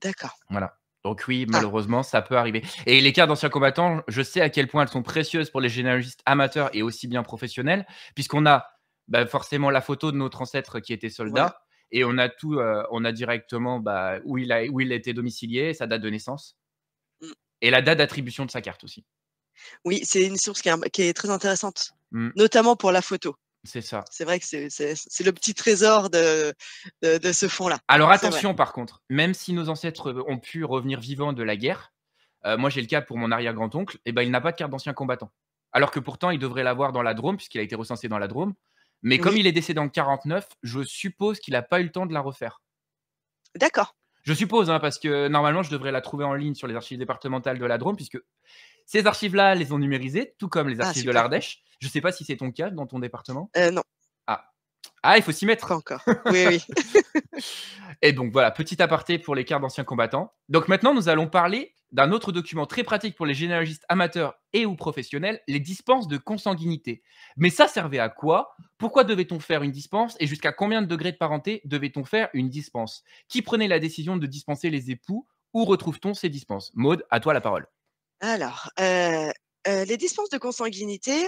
d'accord. Voilà. Donc oui, Ah, malheureusement, ça peut arriver. Et les cartes d'anciens combattants, je sais à quel point elles sont précieuses pour les généalogistes amateurs et aussi bien professionnels, puisqu'on a bah, forcément la photo de notre ancêtre qui était voilà. soldat, et on a tout, on a directement bah, où il a été domicilié, sa date de naissance, Mmh. et la date d'attribution de sa carte aussi. Oui, c'est une source qui est très intéressante, Mmh, notamment pour la photo. c'est ça. C'est vrai que c'est le petit trésor de ce fonds-là. Alors C'est vrai. attention par contre, même si nos ancêtres ont pu revenir vivants de la guerre, moi j'ai le cas pour mon arrière-grand-oncle, et ben, il n'a pas de carte d'ancien combattant. Alors que pourtant il devrait l'avoir dans la Drôme, puisqu'il a été recensé dans la Drôme. Mais comme Oui, il est décédé en 49, je suppose qu'il n'a pas eu le temps de la refaire. d'accord. Je suppose, hein, parce que normalement je devrais la trouver en ligne sur les archives départementales de la Drôme, puisque ces archives-là les ont numérisées, tout comme les Ah archives de super. l'Ardèche. Je ne sais pas si c'est ton cas dans ton département. Non, Ah, ah, il faut s'y pas mettre. encore. Oui, oui. Et donc voilà, petit aparté pour les cartes d'anciens combattants. Donc maintenant, nous allons parler d'un autre document très pratique pour les généalogistes amateurs et ou professionnels, les dispenses de consanguinité. Mais ça servait à quoi? Pourquoi devait-on faire une dispense? Et jusqu'à combien de degrés de parenté devait-on faire une dispense? Qui prenait la décision de dispenser les époux? Où retrouve-t-on ces dispenses? Maud, à toi la parole. Alors, les dispenses de consanguinité,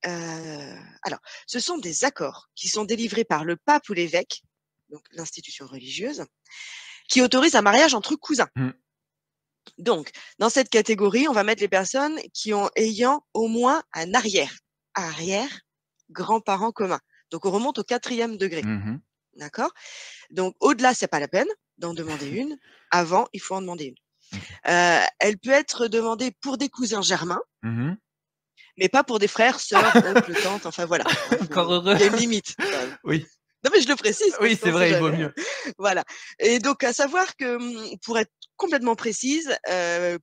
alors, ce sont des accords qui sont délivrés par le pape ou l'évêque, donc l'institution religieuse, qui autorisent un mariage entre cousins. Mmh. Donc, dans cette catégorie, on va mettre les personnes ayant au moins un arrière grand-parent commun. Donc, on remonte au 4e degré. Mmh. D'accord? Donc, au-delà, c'est pas la peine d'en demander une. Avant, il faut en demander une. OK. Elle peut être demandée pour des cousins germains, Mmh. mais pas pour des frères, sœurs, oncles, tantes, enfin voilà. Hein, Encore heureux. il y a une limite quand même. Oui, Non, mais je le précise oui, parce c'est qu'on sait vrai, il vaut jamais, mieux. voilà. Et donc à savoir que, pour être complètement précise,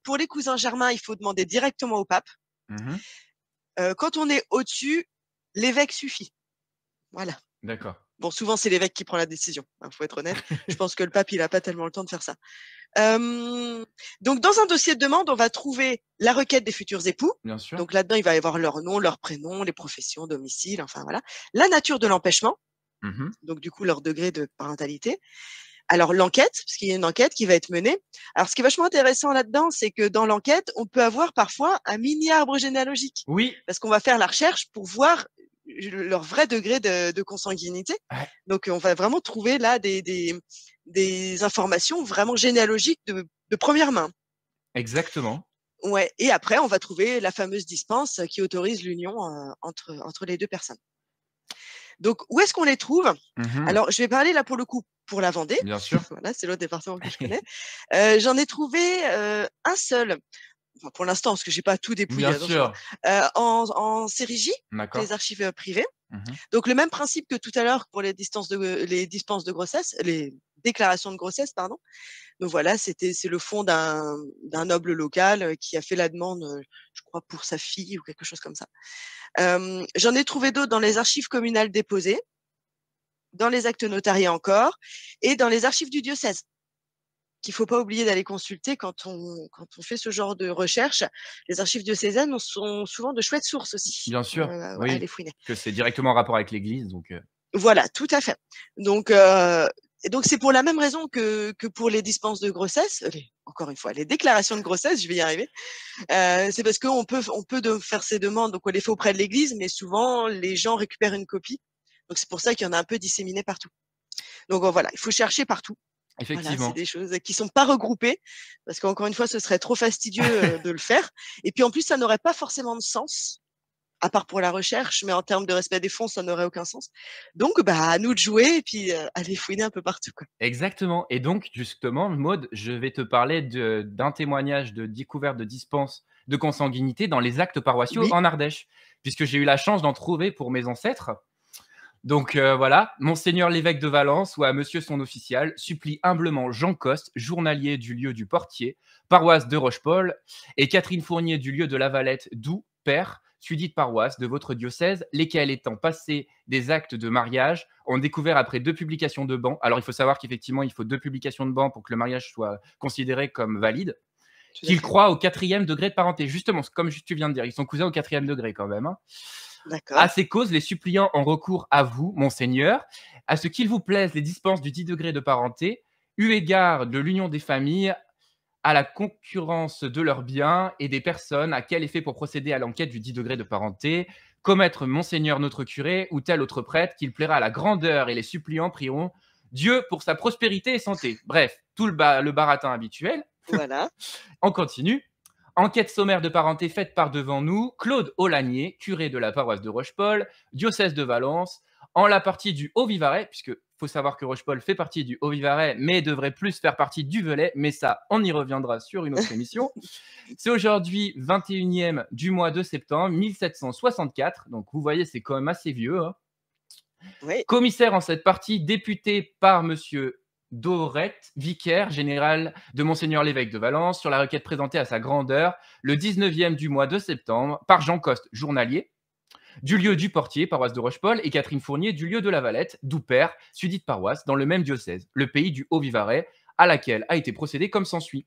pour les cousins germains, il faut demander directement au pape. Mmh. Quand on est au-dessus, l'évêque suffit. Voilà. D'accord. Bon, souvent, c'est l'évêque qui prend la décision, il faut être honnête. Je pense que le pape, il a pas tellement le temps de faire ça. Donc dans un dossier de demande, on va trouver la requête des futurs époux. Bien sûr. Donc là-dedans, il va y avoir leur nom, leur prénom, les professions, domicile, enfin voilà. La nature de l'empêchement, Mmh. donc du coup leur degré de parentalité. Alors l'enquête, parce qu'il y a une enquête qui va être menée. Alors ce qui est vachement intéressant là-dedans, c'est que dans l'enquête, on peut avoir parfois un mini arbre généalogique. Oui. Parce qu'on va faire la recherche pour voir leur vrai degré de consanguinité. Ouais. Donc on va vraiment trouver là des informations vraiment généalogiques de première main. Exactement. Ouais, et après on va trouver la fameuse dispense qui autorise l'union, entre les 2 personnes. Donc où est-ce qu'on les trouve? Mmh. Alors je vais parler là pour le coup pour la Vendée. Bien sûr. Voilà, c'est l'autre département que je connais. J'en ai trouvé, un seul, enfin pour l'instant parce que j'ai pas tout dépouillé, Bien attention, sûr. en série J, D'accord. les archives, privées. Mmh. Donc le même principe que tout à l'heure pour les dispenses de grossesse, les déclarations de grossesse, pardon. Donc voilà, c'est le fond d'un noble local, qui a fait la demande, je crois pour sa fille ou quelque chose comme ça. J'en ai trouvé d'autres dans les archives communales déposées, dans les actes notariés encore et dans les archives du diocèse, qu'il faut pas oublier d'aller consulter quand on fait ce genre de recherche. Les archives diocésaines sont souvent de chouettes sources aussi, Bien sûr. à Oui. aller fouiner. Que c'est directement en rapport avec l'église, donc Voilà, tout à fait. Donc et donc c'est pour la même raison que pour les dispenses de grossesse, encore une fois, les déclarations de grossesse, je vais y arriver. C'est parce qu'on peut faire ces demandes, donc on les fait auprès de l'église, mais souvent les gens récupèrent une copie. Donc c'est pour ça qu'il y en a un peu disséminé partout. Donc voilà, il faut chercher partout. Voilà, c'est effectivement. des choses qui sont pas regroupées parce qu'encore une fois, ce serait trop fastidieux, de le faire et puis en plus, ça n'aurait pas forcément de sens, à part pour la recherche, mais en termes de respect des fonds, ça n'aurait aucun sens. Donc bah, à nous de jouer et puis, aller fouiner un peu partout, quoi. Exactement, et donc justement, Maud, je vais te parler d'un témoignage de découverte de dispense de consanguinité dans les actes paroissiaux Oui, en Ardèche, puisque j'ai eu la chance d'en trouver pour mes ancêtres. Donc voilà, Monseigneur l'évêque de Valence ou à Monsieur son official supplie humblement Jean Coste, journalier du lieu du Portier, paroisse de Rochepol, et Catherine Fournier du lieu de la Valette, d'où, père, susdite paroisse de votre diocèse, lesquels étant passés des actes de mariage, ont découvert après 2 publications de ban. Alors il faut savoir qu'effectivement, il faut 2 publications de ban pour que le mariage soit considéré comme valide, tout à qu'ils fait. croient au 4e degré de parenté. Justement, comme tu viens de dire, ils sont cousins au 4e degré quand même, hein. À D'accord. ces causes, les suppliants ont recours à vous, monseigneur, à ce qu'il vous plaise les dispenses du 10 degré de parenté, eu égard de l'union des familles, à la concurrence de leurs biens et des personnes, à quel effet pour procéder à l'enquête du 10 degré de parenté, commettre monseigneur notre curé ou tel autre prêtre, qu'il plaira à la grandeur et les suppliants prieront Dieu pour sa prospérité et santé. Bref, tout le baratin habituel. Voilà. On continue. Enquête sommaire de parenté faite par devant nous, Claude Aulagnier, curé de la paroisse de Rochepol, diocèse de Valence, en la partie du Haut-Vivarais, puisque faut savoir que Rochepol fait partie du Haut-Vivarais, mais devrait plus faire partie du Velay, mais ça, on y reviendra sur une autre émission. C'est aujourd'hui 21e du mois de septembre 1764, donc vous voyez, c'est quand même assez vieux, hein. Oui, Commissaire en cette partie, député par Monsieur Dauret, vicaire général de Monseigneur l'évêque de Valence, sur la requête présentée à sa grandeur le 19e du mois de septembre par Jean Coste, journalier, du lieu du Portier, paroisse de Rochepol, et Catherine Fournier du lieu de la Valette, d'Oupert, sudite paroisse, dans le même diocèse, le pays du Haut-Vivarais, à laquelle a été procédé comme s'ensuit.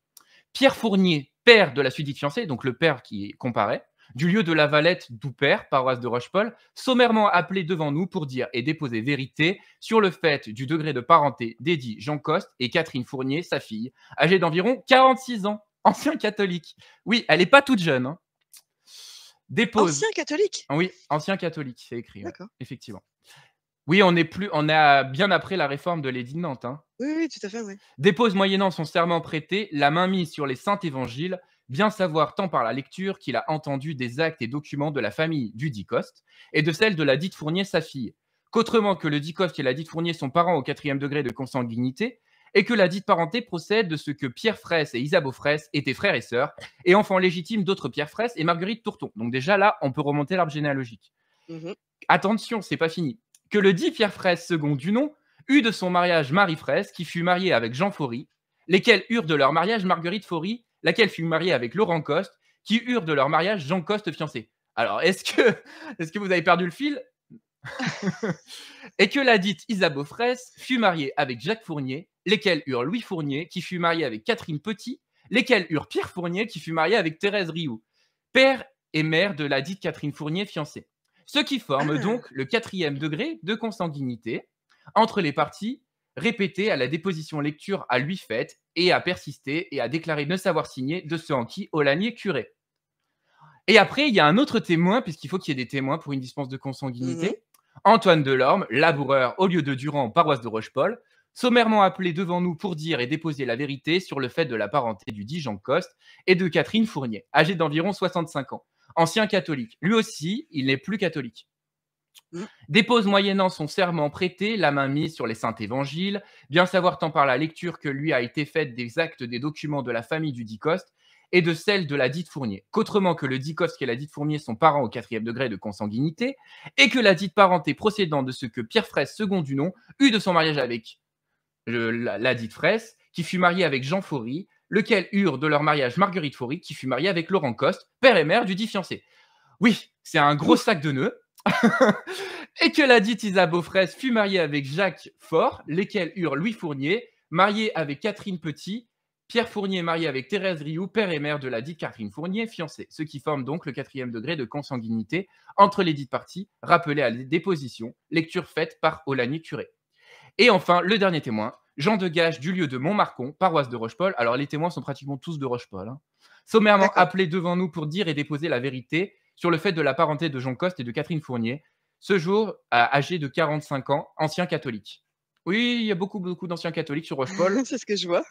Pierre Fournier, père de la sudite fiancée, donc le père qui comparaît, du lieu de la Valette d'Oupert, paroisse de Rochepol, sommairement appelé devant nous pour dire et déposer vérité sur le fait du degré de parenté dédit Jean Coste et Catherine Fournier, sa fille, âgée d'environ 46 ans, ancien catholique. Oui, elle n'est pas toute jeune, hein. Dépose. ancien catholique? Oui, ancien catholique, c'est écrit, ouais, D'accord. effectivement. Oui, on est bien après la réforme de l'édit de Nantes, hein. Oui, oui, tout à fait, oui. Dépose moyennant son serment prêté, la main mise sur les saints évangiles, bien savoir tant par la lecture qu'il a entendu des actes et documents de la famille du dit Coste et de celle de la dite Fournier, sa fille, qu'autrement que le dit Coste et la dite Fournier sont parents au 4e degré de consanguinité, et que la dite parenté procède de ce que Pierre Fraisse et Isabeau Fraisse étaient frères et sœurs, et enfants légitimes d'autres Pierre Fraisse et Marguerite Tourton. Donc déjà là, on peut remonter l'arbre généalogique. Mmh. Attention, c'est pas fini. Que le dit Pierre Fraisse, second du nom, eut de son mariage Marie Fraisse, qui fut mariée avec Jean Faury, lesquels eurent de leur mariage Marguerite Faury, laquelle fut mariée avec Laurent Coste, qui eurent de leur mariage Jean Coste fiancé. Alors, est-ce que vous avez perdu le fil? Et que la dite Isa Beaufresse fut mariée avec Jacques Fournier, lesquels eurent Louis Fournier, qui fut marié avec Catherine Petit, lesquels eurent Pierre Fournier, qui fut marié avec Thérèse Rioux, père et mère de la dite Catherine Fournier fiancée. Ce qui forme Ah! donc le 4e degré de consanguinité entre les parties, répété à la déposition lecture à lui faite et à persister et à déclarer ne savoir signer de ce en qui Aulagnier curait. Et après, il y a un autre témoin, puisqu'il faut qu'il y ait des témoins pour une dispense de Mmh. consanguinité. Antoine Delorme, laboureur au lieu de Durand, paroisse de Rochepol, sommairement appelé devant nous pour dire et déposer la vérité sur le fait de la parenté du dit Jean Coste et de Catherine Fournier, âgé d'environ 65 ans, ancien catholique. Lui aussi, il n'est plus catholique. Mmh. Dépose moyennant son serment prêté, la main mise sur les saints évangiles, bien savoir tant par la lecture que lui a été faite des actes des documents de la famille du dit Coste et de celle de la dite Fournier, qu'autrement que le dit Coste et la dite Fournier sont parents au 4e degré de consanguinité, et que la dite parenté procédant de ce que Pierre Fraisse, second du nom, eut de son mariage avec la dite Fraisse, qui fut mariée avec Jean Faury, lequel eurent de leur mariage Marguerite Faury, qui fut mariée avec Laurent Coste, père et mère du dit fiancé. Oui, c'est un gros Ouf! sac de nœuds. Et que la dite Isa Beaufresse fut mariée avec Jacques Faure, lesquels eurent Louis Fournier, marié avec Catherine Petit, Pierre Fournier marié avec Thérèse Rioux, père et mère de la dite Catherine Fournier, fiancée, ce qui forme donc le 4e degré de consanguinité entre les dites parties, rappelées à la déposition, lecture faite par Aulagnier curé. Et enfin, le dernier témoin, Jean de Gage du lieu de Montmarcon, paroisse de Rochepol. Alors les témoins sont pratiquement tous de Rochepol. Hein. Sommairement D'accord. appelés devant nous pour dire et déposer la vérité sur le fait de la parenté de Jean Coste et de Catherine Fournier, ce jour âgé de 45 ans, ancien catholique. Oui, il y a beaucoup d'anciens catholiques sur Rochepol. C'est ce que je vois.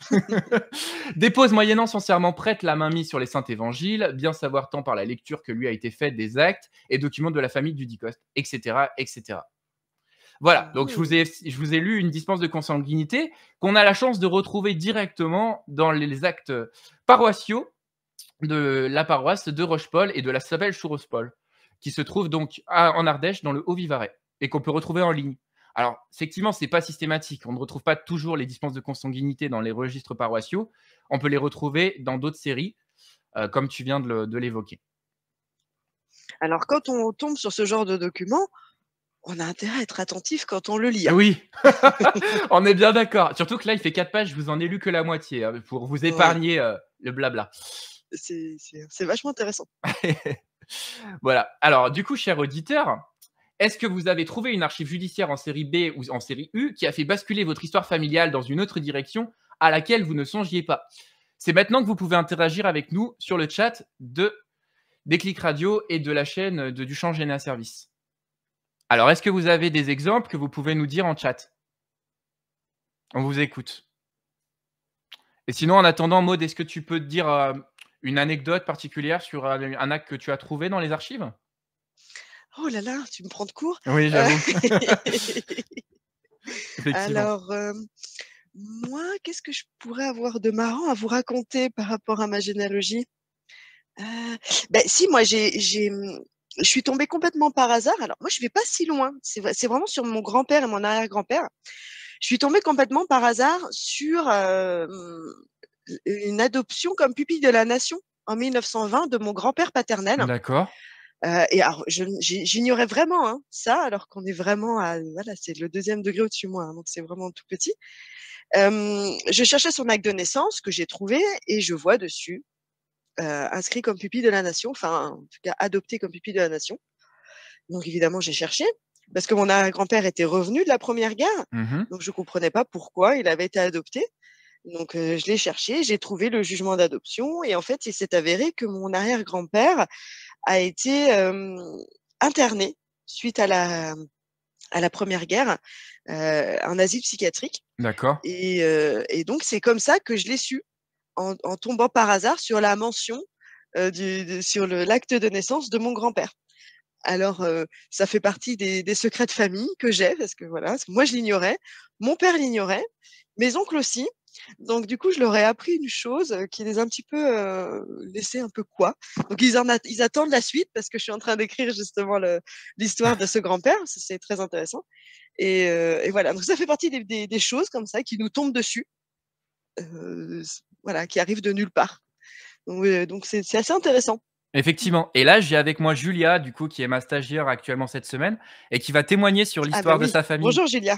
Dépose moyennant son serment prête la main mise sur les saints évangiles, bien savoir tant par la lecture que lui a été faite des actes et documents de la famille du dit Coste, etc., etc. Voilà, donc Mmh. je vous ai lu une dispense de consanguinité qu'on a la chance de retrouver directement dans les actes paroissiaux de la paroisse de Rochepol et de la Savelle sous Rochepol, qui se trouve donc en Ardèche, dans le Haut-Vivarais, et qu'on peut retrouver en ligne. Alors, effectivement, ce n'est pas systématique. On ne retrouve pas toujours les dispenses de consanguinité dans les registres paroissiaux. On peut les retrouver dans d'autres séries, comme tu viens de l'évoquer. Alors quand on tombe sur ce genre de document, on a intérêt à être attentif quand on le lit, hein. Oui, on est bien d'accord. Surtout que là, il fait 4 pages, je vous en ai lu que la moitié, hein, pour vous Ouais, épargner le blabla. c'est vachement intéressant. Voilà. Alors, du coup, cher auditeur, est-ce que vous avez trouvé une archive judiciaire en série B ou en série U qui a fait basculer votre histoire familiale dans une autre direction à laquelle vous ne songiez pas? C'est maintenant que vous pouvez interagir avec nous sur le chat de Déclic Radio et de la chaîne de Duchamp Généa Service. Alors, est-ce que vous avez des exemples que vous pouvez nous dire en chat? On vous écoute. Et sinon, en attendant, Maud, est-ce que tu peux te dire une anecdote particulière sur un acte que tu as trouvé dans les archives? Oh là là, tu me prends de court. Oui, Heu, j'avoue, effectivement. alors, moi, qu'est-ce que je pourrais avoir de marrant à vous raconter par rapport à ma généalogie? Si, moi je suis tombée complètement par hasard. Alors moi, je vais pas si loin. C'est vraiment sur mon grand-père et mon arrière-grand-père. Je suis tombée complètement par hasard sur, une adoption comme pupille de la nation en 1920 de mon grand-père paternel. D'accord. Et alors j'ignorais vraiment, hein, ça, alors qu'on est vraiment à voilà, c'est le 2e degré au-dessus de moi, hein, donc c'est vraiment tout petit. Je cherchais son acte de naissance que j'ai trouvé et je vois dessus, inscrit comme pupille de la nation, enfin, en tout cas adopté comme pupille de la nation. Donc évidemment, j'ai cherché parce que mon arrière-grand-père était revenu de la Première Guerre, Mmh. donc je comprenais pas pourquoi il avait été adopté. Donc je l'ai cherché, j'ai trouvé le jugement d'adoption et en fait, il s'est avéré que mon arrière-grand-père a été, interné suite à la Première Guerre, en asile psychiatrique D'accord. et donc c'est comme ça que je l'ai su, en tombant par hasard sur la mention, du de sur le l'acte de naissance de mon grand-père. Alors, ça fait partie des secrets de famille que j'ai parce que voilà, moi je l'ignorais, mon père l'ignorait, mes oncles aussi. Donc du coup, je leur ai appris une chose, qui les a un petit peu, laissés un peu quoi. Donc ils attendent la suite parce que je suis en train d'écrire justement l'histoire de ce grand-père, c'est très intéressant et voilà, donc ça fait partie des choses comme ça qui nous tombent dessus, voilà, qui arrivent de nulle part. Donc c'est assez intéressant. Effectivement. Et là, j'ai avec moi Julia, du coup, qui est ma stagiaire actuellement cette semaine et qui va témoigner sur Ah bah l'histoire de oui. sa famille. Bonjour Julia.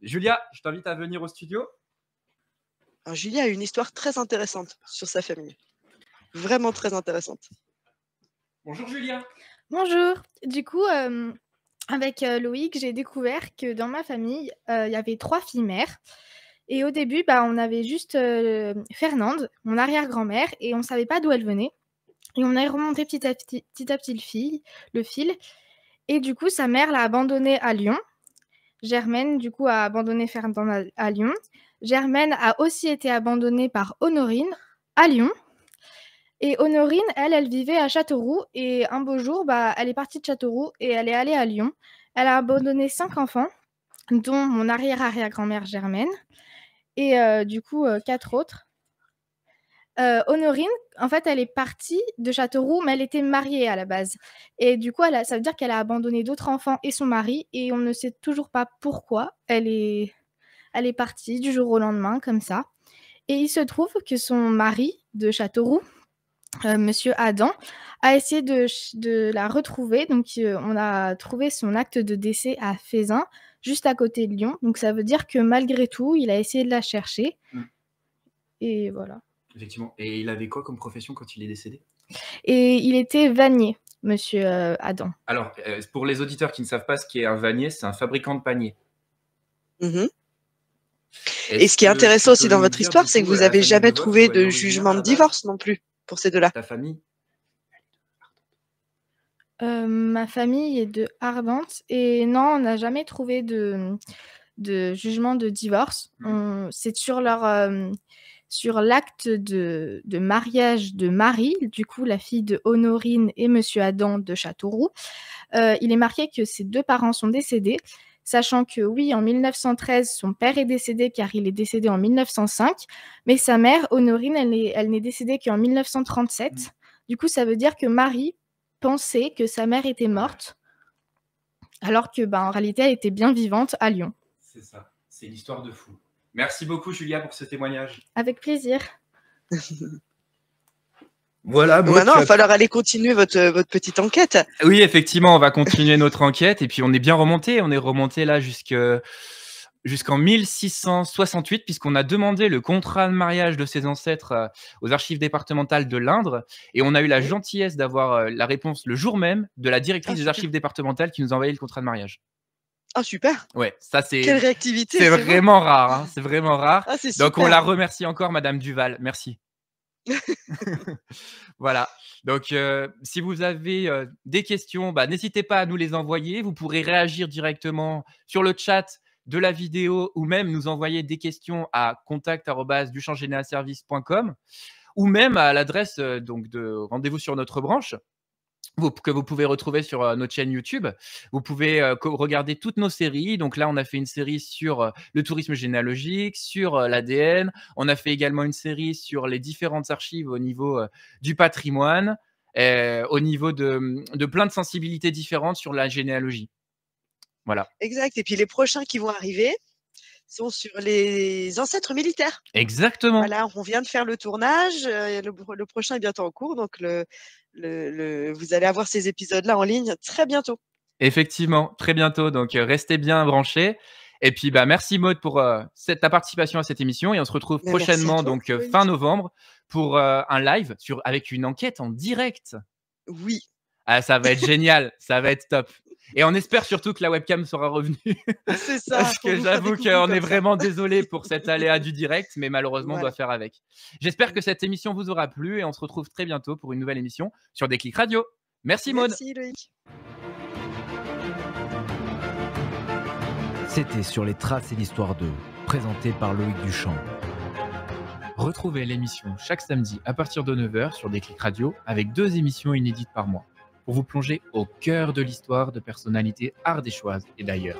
Julia, je t'invite à venir au studio. Alors Julia a une histoire très intéressante sur sa famille. Vraiment très intéressante. Bonjour Julia. Bonjour. Du coup, avec, Loïc, j'ai découvert que dans ma famille, il y avait 3 filles mères et au début, bah, on avait juste, Fernande, mon arrière-grand-mère et on savait pas d'où elle venait et on est remonté petit à petit le fil et du coup, sa mère l'a abandonnée à Lyon. Germaine, du coup, a abandonné Fernande à Lyon. Germaine a aussi été abandonnée par Honorine à Lyon. Et Honorine, elle vivait à Châteauroux et un beau jour, bah, elle est partie de Châteauroux et elle est allée à Lyon. Elle a abandonné 5 enfants, dont mon arrière-arrière-grand-mère Germaine et du coup, 4 autres. Honorine, en fait, elle est partie de Châteauroux, mais elle était mariée à la base et du coup, ça veut dire qu'elle a abandonné d'autres enfants et son mari et on ne sait toujours pas pourquoi elle est partie du jour au lendemain comme ça et il se trouve que son mari de Châteauroux, monsieur Adam, a essayé de la retrouver. Donc, on a trouvé son acte de décès à Fézin, juste à côté de Lyon. Donc ça veut dire que malgré tout, il a essayé de la chercher et voilà. Effectivement. Et il avait quoi comme profession quand il est décédé? Et il était vannier, monsieur, Adam. Alors, pour les auditeurs qui ne savent pas ce qu'est un vannier, c'est un fabricant de paniers. Mmh. Et Est-ce ce qui est que intéressant tu aussi peux dans nous votre dire, histoire, du c'est que coup, vous la avez famille jamais de trouvé d'où elle est de originaire jugement à de la base? divorce non plus pour ces 2-là? Ta famille? Ma famille est de Ardentes et non, on n'a jamais trouvé de jugement de divorce. C'est sur l'acte de mariage de Marie, du coup la fille de Honorine et monsieur Adam de Châteauroux. Il est marqué que ses 2 parents sont décédés, sachant que oui, en 1913, son père est décédé car il est décédé en 1905, mais sa mère, Honorine, elle n'est décédée qu'en 1937. Du coup, ça veut dire que Marie pensait que sa mère était morte, alors que, en réalité, elle était bien vivante à Lyon. C'est ça. C'est une histoire de fou. Merci beaucoup, Julia, pour ce témoignage. Avec plaisir. Voilà, Donc maintenant, il va falloir aller continuer votre petite enquête. Oui, effectivement, on va continuer notre enquête et puis on est bien remonté. On est remonté là jusqu'en 1668 puisqu'on a demandé le contrat de mariage de ses ancêtres aux archives départementales de l'Indre et on a eu la Oui. gentillesse d'avoir la réponse le jour même de la directrice Ah des super. archives départementales qui nous a envoyé le contrat de mariage. Ah super! Ouais, ça Quelle réactivité, c'est c'est beau. vraiment rare, hein, c'est vraiment rare. Ah c'est Donc on la super. remercie encore, Madame Duval. Merci. Voilà. Donc, si vous avez des questions, n'hésitez pas à nous les envoyer. Vous pourrez réagir directement sur le chat de la vidéo ou même nous envoyer des questions à contact@duchangeneralservice.com ou même à l'adresse donc de rendez-vous sur notre branche que vous pouvez retrouver sur notre chaîne YouTube. Vous pouvez regarder toutes nos séries. Donc là, on a fait une série sur le tourisme généalogique, sur l'ADN. On a fait également une série sur les différentes archives au niveau du patrimoine, au niveau de plein de sensibilités différentes sur la généalogie. Voilà. Exact et puis les prochains qui vont arriver sont sur les ancêtres militaires. Exactement. Voilà, on vient de faire le tournage, le prochain est bientôt en cours donc vous allez avoir ces épisodes-là en ligne très bientôt. Effectivement, très bientôt. Donc, restez bien branchés. Et puis, merci Maud pour ta participation à cette émission. Et on se retrouve Merci à prochainement, toi, donc Loïc. fin novembre, pour un live avec une enquête en direct. Oui. Ah, ça va être génial, ça va être top. Et on espère surtout que la webcam sera revenue. C'est ça, Parce on que vous fera j'avoue des coucous qu'on comme est ça. vraiment désolé pour cet aléa du direct, mais malheureusement, on Voilà. doit faire avec. J'espère que cette émission vous aura plu et on se retrouve très bientôt pour une nouvelle émission sur Déclic Radio. Merci Maud. Merci Loïc. C'était Sur les traces et l'histoire d'eux, présenté par Loïc Duchamp. Retrouvez l'émission chaque samedi à partir de 9h sur Déclic Radio avec 2 émissions inédites par mois pour vous plonger au cœur de l'histoire de personnalités ardéchoises et d'ailleurs.